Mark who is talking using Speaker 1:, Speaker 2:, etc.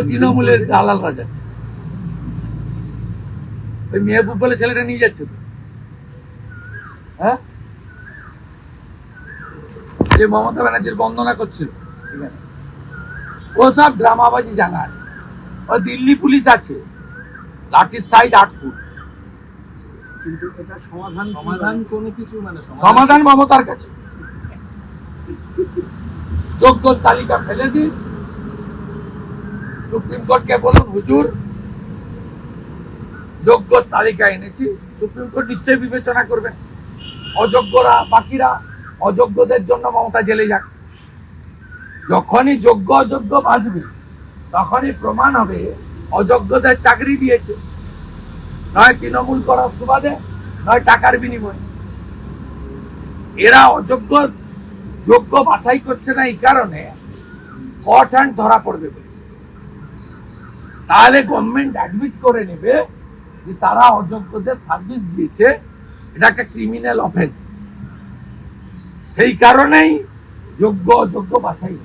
Speaker 1: তৃণমূলের দালাল রাজ আছে, ওই মেহবুব বলে ছেলেটা নিয়ে যাচ্ছে তো, হ্যাঁ, যে মমতা ব্যানার্জির বন্দনা করছিল, ও সব ড্রামাবাজি জানা আছে। ও দিল্লি পুলিশ আছে, লাঠির সাইজ 8 ফুট।
Speaker 2: কিন্তু এটা সমাধান কোনো কিছু মানে
Speaker 1: সমাধান মমতার কাছে। যোগ্য তালিকা ফেলে দিন, সুপ্রিম কোর্টকে বলুন হুজুর যোগ্য তালিকা এনেছি, সুপ্রিম কোর্ট নিশ্চয়ই বিবেচনা করবেন। অযোগ্যরা বাকিরা, অযোগ্যদের জন্য মমতা জেলে যাক। যখনই যোগ্য অযোগ্য বাঁচবে তখনই প্রমাণ হবে অযোগ্যদের চাকরি দিয়েছে, নয় তৃণমূল করার সুবাদে, নয় টাকার বিনিময়ে। এরা অযোগ্য যোগ্য বাছাই করছে না এই কারণে কট হ্যান্ড ধরা পড়বে বলে। তাহলে গভর্নমেন্ট অ্যাডমিট করে নেবে যে তারা অযোগ্যদের সার্ভিস দিয়েছে, এটা একটা ক্রিমিনাল অফেন্স। সেই কারণেই যোগ্য অযোগ্য বাছাই